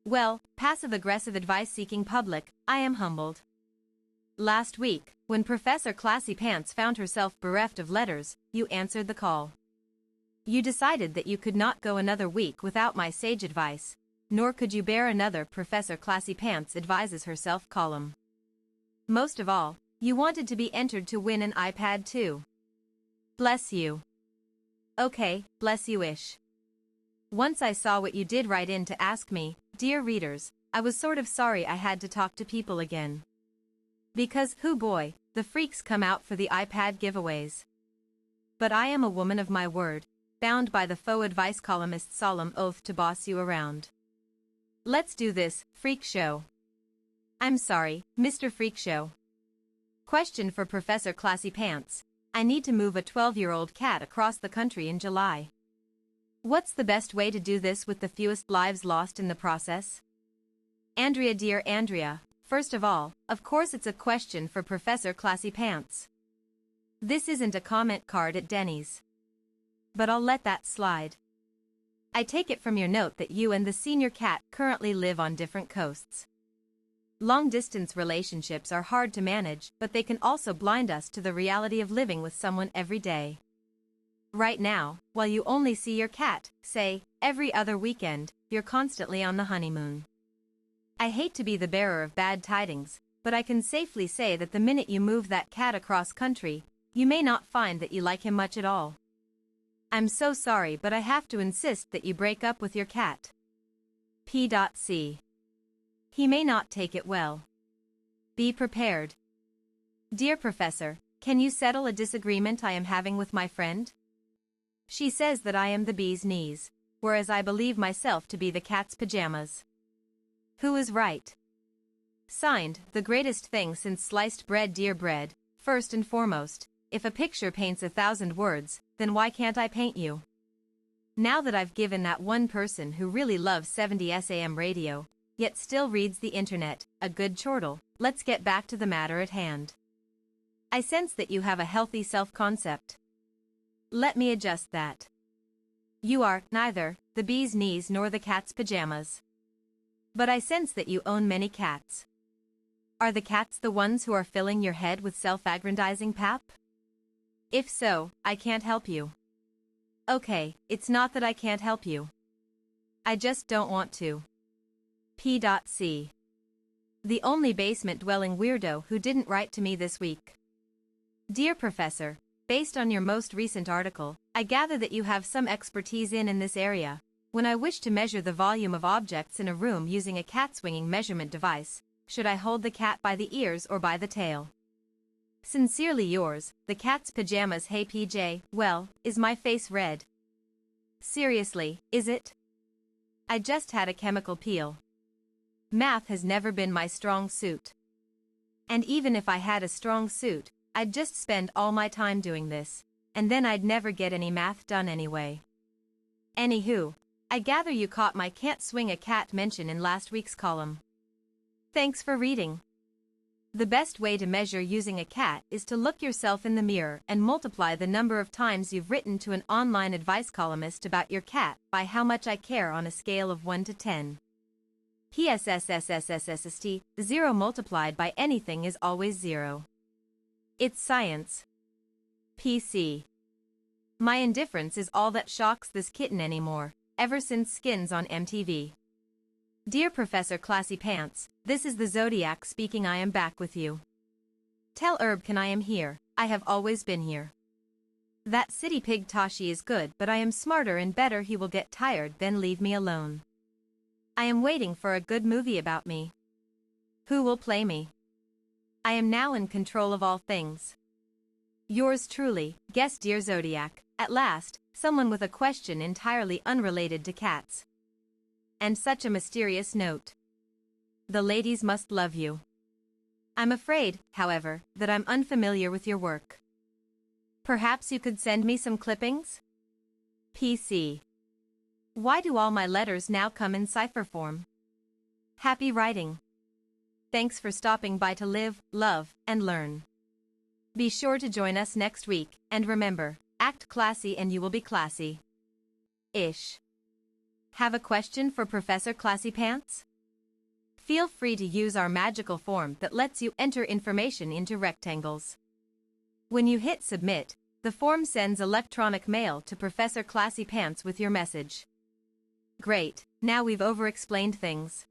Well, passive-aggressive advice-seeking public, I am humbled. Last week, when Professor Classypants found herself bereft of letters, you answered the call. You decided that you could not go another week without my sage advice, nor could you bear another Professor Classypants Advises Herself column. Most of all, you wanted to be entered to win an iPad too. Bless you. Okay, bless you-ish. Once I saw what you did write in to ask me, dear readers, I was sort of sorry I had to talk to people again. Because, hoo boy, the freaks come out for the iPad giveaways. But I am a woman of my word, bound by the faux advice columnist's solemn oath to boss you around. Let's do this, freak show. I'm sorry, Mr. Freak Show. Question for Professor Classypants. I need to move a 12-year-old cat across the country in July. What's the best way to do this with the fewest lives lost in the process? Andrea, dear Andrea, first of all, of course it's a question for Professor Classypants. This isn't a comment card at Denny's. But I'll let that slide. I take it from your note that you and the senior cat currently live on different coasts. Long-distance relationships are hard to manage, but they can also blind us to the reality of living with someone every day. Right now, while you only see your cat, say, every other weekend, you're constantly on the honeymoon. I hate to be the bearer of bad tidings, but I can safely say that the minute you move that cat across country, you may not find that you like him much at all. I'm so sorry, but I have to insist that you break up with your cat. P.C. He may not take it well. Be prepared. Dear Professor, can you settle a disagreement I am having with my friend? She says that I am the bee's knees, whereas I believe myself to be the cat's pajamas. Who is right? Signed, the greatest thing since sliced bread, dear bread. First and foremost, if a picture paints 1,000 words, then why can't I paint you? Now that I've given that one person who really loves 70 SAM radio, yet still reads the internet, a good chortle, let's get back to the matter at hand. I sense that you have a healthy self-concept. Let me adjust that. You are neither the bee's knees nor the cat's pajamas. But I sense that you own many cats. Are the cats the ones who are filling your head with self-aggrandizing pap? If so, I can't help you. Okay, it's not that I can't help you. I just don't want to. P.C. The only basement-dwelling weirdo who didn't write to me this week. Dear Professor, based on your most recent article, I gather that you have some expertise in this area. When I wish to measure the volume of objects in a room using a cat-swinging measurement device, should I hold the cat by the ears or by the tail? Sincerely yours, the cat's pajamas. Hey PJ, well, is my face red? Seriously, is it? I just had a chemical peel. Math has never been my strong suit. And even if I had a strong suit, I'd just spend all my time doing this, and then I'd never get any math done anyway. Anywho, I gather you caught my can't swing a cat mention in last week's column. Thanks for reading. The best way to measure using a cat is to look yourself in the mirror and multiply the number of times you've written to an online advice columnist about your cat by how much I care on a scale of 1 to 10. PSSSSSSST, 0 multiplied by anything is always 0. It's science. PC. My indifference is all that shocks this kitten anymore, ever since Skins on MTV. Dear Professor Classypants, this is the Zodiac speaking. I am back with you. Tell Urbkin I am here, I have always been here. That city pig Tashi is good, but I am smarter and better. He will get tired, then leave me alone. I am waiting for a good movie about me. Who will play me? I am now in control of all things. Yours truly, guess dear Zodiac, at last, someone with a question entirely unrelated to cats. And such a mysterious note. The ladies must love you. I'm afraid, however, that I'm unfamiliar with your work. Perhaps you could send me some clippings? PC. Why do all my letters now come in cipher form? Happy writing. Thanks for stopping by to live, love, and learn. Be sure to join us next week, and remember, act classy and you will be classy. Ish. Have a question for Professor Classypants? Feel free to use our magical form that lets you enter information into rectangles. When you hit submit, the form sends electronic mail to Professor Classypants with your message. Great, now we've over-explained things.